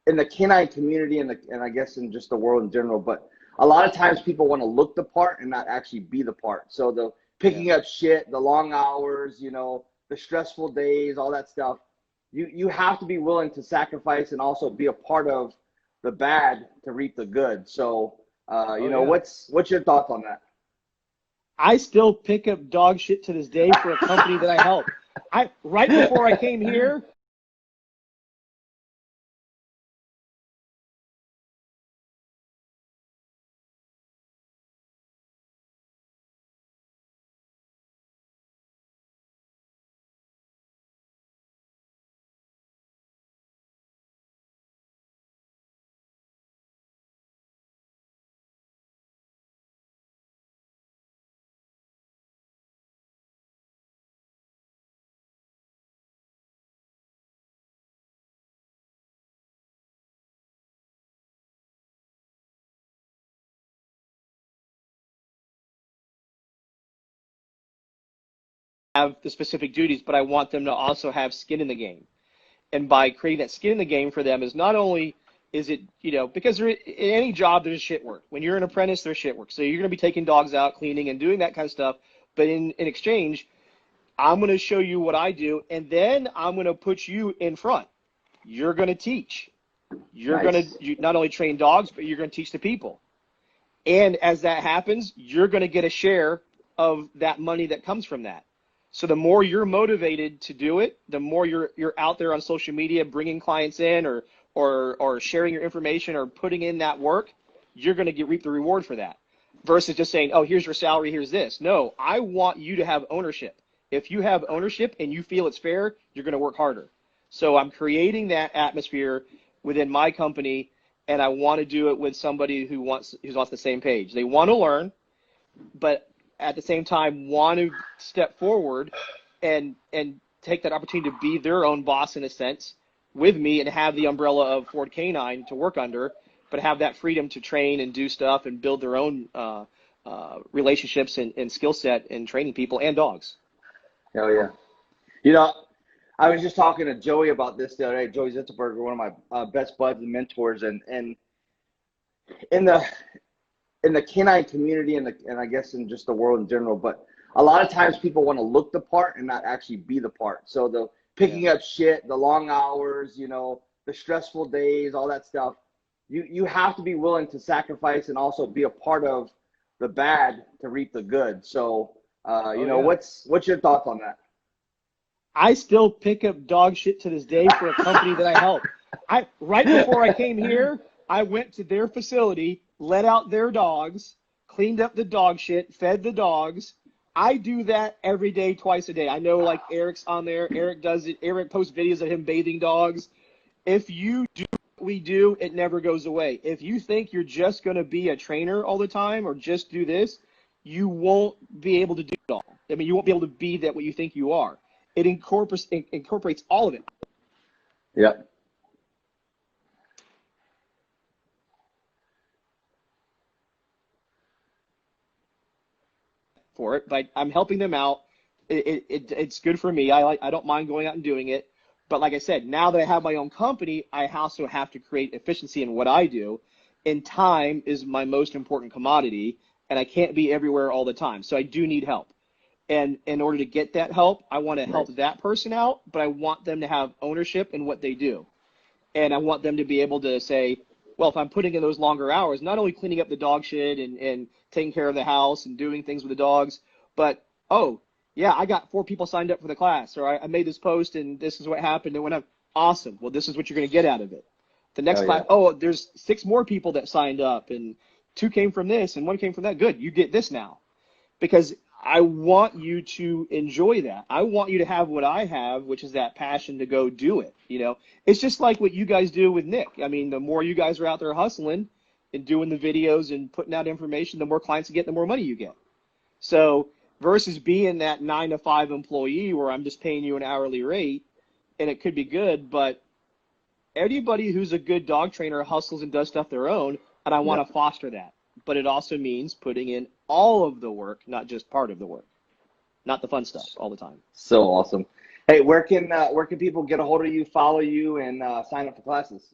in the canine community and I guess in just the world in general, but a lot of times people want to look the part and not actually be the part. So the picking up shit, the long hours, you know, the stressful days, all that stuff. You have to be willing to sacrifice and also be a part of the bad to reap the good. So what's your thoughts on that? I still pick up dog shit to this day for a company that I help. Right before I came here, have the specific duties, but I want them to also have skin in the game. And by creating that skin in the game for them is not only is it, because in any job, there's shit work. When you're an apprentice, there's shit work. So you're going to be taking dogs out, cleaning, and doing that kind of stuff. But in exchange, I'm going to show you what I do, and then I'm going to put you in front. You're going to teach. You're going to not only train dogs, but you're going to teach the people. And as that happens, you're going to get a share of that money that comes from that. So the more you're motivated to do it, the more you're out there on social media bringing clients in or sharing your information or putting in that work, you're going to reap the reward for that. Versus just saying, oh, here's your salary, here's this. No, I want you to have ownership. If you have ownership and you feel it's fair, you're going to work harder. So I'm creating that atmosphere within my company, and I want to do it with somebody who's on the same page. They want to learn, but at the same time want to step forward and take that opportunity to be their own boss in a sense with me and have the umbrella of Ford Canine to work under, but have that freedom to train and do stuff and build their own relationships and skill set in training people and dogs. Hell yeah. You know, I was just talking to Joey about this the other day. Joey Zitzelberger, one of my best buds and mentors, and in the canine community and I guess in just the world in general, but a lot of times people want to look the part and not actually be the part. So the picking up shit, the long hours, the stressful days, all that stuff. You have to be willing to sacrifice and also be a part of the bad to reap the good. So what's your thoughts on that? I still pick up dog shit to this day for a company that I help. Right before I came here, I went to their facility, let out their dogs, cleaned up the dog shit, fed the dogs. I do that every day, twice a day. I know, like, Eric's on there. Eric does it. Eric posts videos of him bathing dogs. If you do what we do, it never goes away. If you think you're just going to be a trainer all the time or just do this, you won't be able to do it all. I mean, you won't be able to be that what you think you are. It incorporates all of it. Yep. For it, but I'm helping them out. It's good for me. I don't mind going out and doing it. But like I said, now that I have my own company, I also have to create efficiency in what I do. And time is my most important commodity, and I can't be everywhere all the time. So I do need help. And in order to get that help, I want to help that person out, but I want them to have ownership in what they do. And I want them to be able to say, well, if I'm putting in those longer hours, not only cleaning up the dog shit and taking care of the house and doing things with the dogs, but, oh, yeah, I got 4 people signed up for the class, or I made this post and this is what happened. And when I'm awesome, well, this is what you're going to get out of it. The next class, oh, there's 6 more people that signed up and 2 came from this and 1 came from that. Good, you get this now. Because I want you to enjoy that. I want you to have what I have, which is that passion to go do it. You know, it's just like what you guys do with Nick. I mean, the more you guys are out there hustling and doing the videos and putting out information, the more clients you get, the more money you get. So versus being that 9 to 5 employee where I'm just paying you an hourly rate, and it could be good, but anybody who's a good dog trainer hustles and does stuff their own, and I want to foster that. But it also means putting in all of the work, not just part of the work, not the fun stuff all the time. So awesome. Hey, where can people get a hold of you, follow you, and sign up for classes?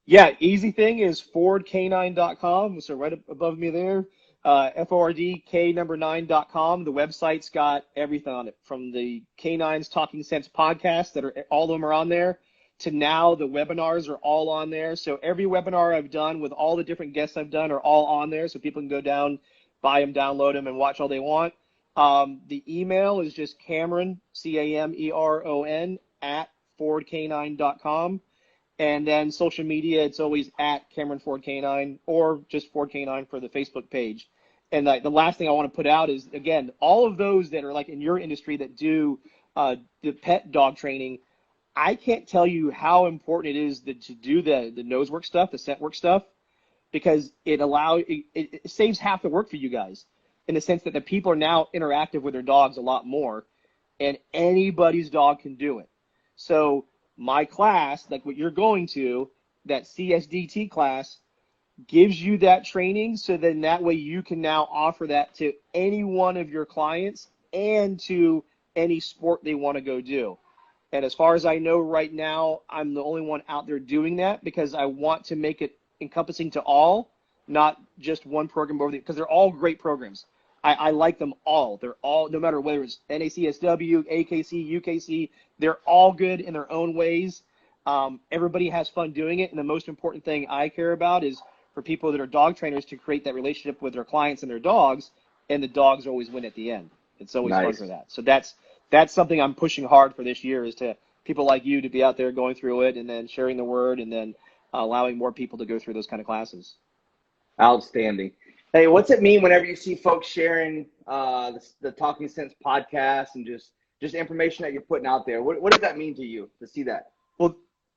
Yeah, easy thing is FordK9.com. So right above me there, FORDK9.com. The website's got everything on it, from the K9's Talking Sense podcast that are all of them are on there, to now the webinars are all on there. So every webinar I've done with all the different guests I've done are all on there, so people can go down, buy them, download them, and watch all they want. The email is just Cameron, Cameron, at FordK9.com. And then social media, it's always at Cameron Ford K9 or just Ford K9 for the Facebook page. And the last thing I want to put out is, again, all of those that are like in your industry that do the pet dog training, I can't tell you how important it is to do the nose work stuff, the scent work stuff, because it saves half the work for you guys, in the sense that the people are now interactive with their dogs a lot more, and anybody's dog can do it. So my class, like what you're going to, that CSDT class, gives you that training, so then that way you can now offer that to any one of your clients and to any sport they want to go do. And as far as I know right now, I'm the only one out there doing that, because I want to make it encompassing to all, not just one program over because they're all great programs. I like them all. They're all, no matter whether it's NACSW, AKC, UKC, they're all good in their own ways. Everybody has fun doing it. And the most important thing I care about is for people that are dog trainers to create that relationship with their clients and their dogs, and the dogs always win at the end. It's always fun for that. So that's something I'm pushing hard for this year, is to people like you to be out there going through it and then sharing the word, and then allowing more people to go through those kind of classes. Outstanding. Hey, what's it mean whenever you see folks sharing the Talking Sense podcast and just information that you're putting out there? What does that mean to you to see that? Well,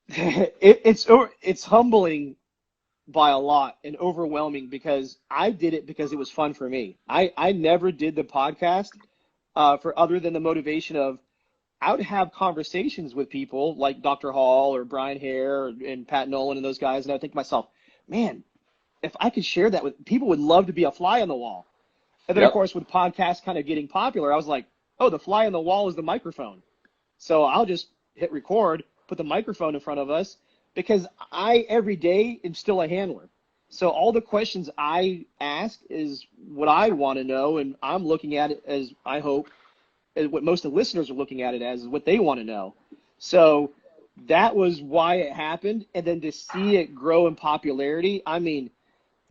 it's humbling by a lot and overwhelming, because I did it because it was fun for me. I never did the podcast for other than the motivation of, I would have conversations with people like Dr. Hall or Brian Hare and Pat Nolan and those guys, and I would think to myself, man, if I could share that with people, would love to be a fly on the wall. And then, of course, with podcasts kind of getting popular, I was like, oh, the fly on the wall is the microphone. So I'll just hit record, put the microphone in front of us, because I, every day, am still a handler. So all the questions I ask is what I want to know, and I'm looking at it as, I hope, as what most of the listeners are looking at it as, is what they want to know. So that was why it happened. And then to see it grow in popularity, I mean,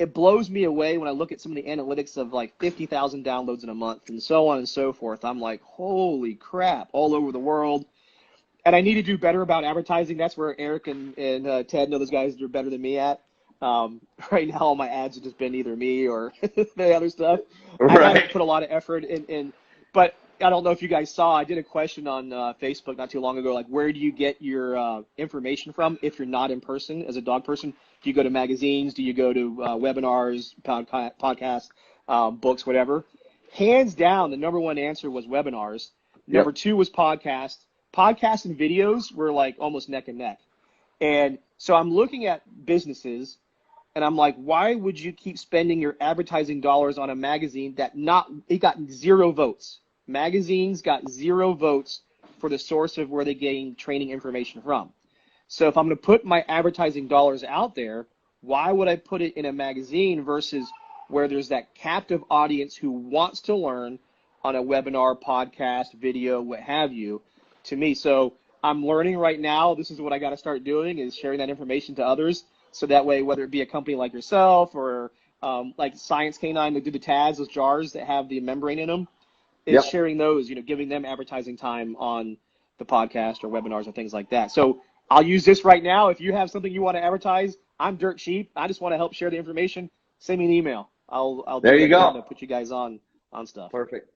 it blows me away when I look at some of the analytics of like 50,000 downloads in a month and so on and so forth. I'm like, holy crap, all over the world. And I need to do better about advertising. That's where Eric and Ted know those guys are better than me at. Right now, all my ads have just been either me or the other stuff. Right. I haven't put a lot of effort in, but I don't know if you guys saw, I did a question on Facebook not too long ago, like, where do you get your information from if you're not in person as a dog person? Do you go to magazines? Do you go to webinars, podcasts, books, whatever? Hands down, the number one answer was webinars. Number two was podcasts. Podcasts and videos were like almost neck and neck. And so I'm looking at businesses, and I'm like, why would you keep spending your advertising dollars on a magazine that it got 0 votes? Magazines got 0 votes for the source of where they gain training information from. So if I'm going to put my advertising dollars out there, why would I put it in a magazine versus where there's that captive audience who wants to learn on a webinar, podcast, video, what have you, to me? So I'm learning right now. This is what I got to start doing, is sharing that information to others. So that way, whether it be a company like yourself or like Science Canine that do the tags, those jars that have the membrane in them, is Yep. sharing those, giving them advertising time on the podcast or webinars or things like that. So I'll use this right now. If you have something you want to advertise, I'm dirt cheap. I just want to help share the information. Send me an email. I'll There do you that to go. put you guys on stuff. Perfect.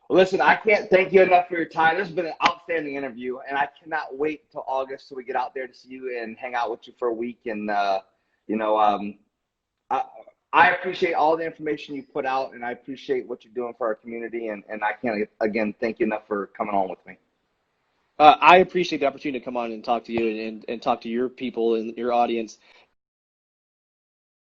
Well, listen, I can't thank you enough for your time. This has been an outstanding interview, and I cannot wait till August so we get out there to see you and hang out with you for a week. And, I appreciate all the information you put out, and I appreciate what you're doing for our community. And I can't, again, thank you enough for coming on with me. I appreciate the opportunity to come on and talk to you and talk to your people and your audience.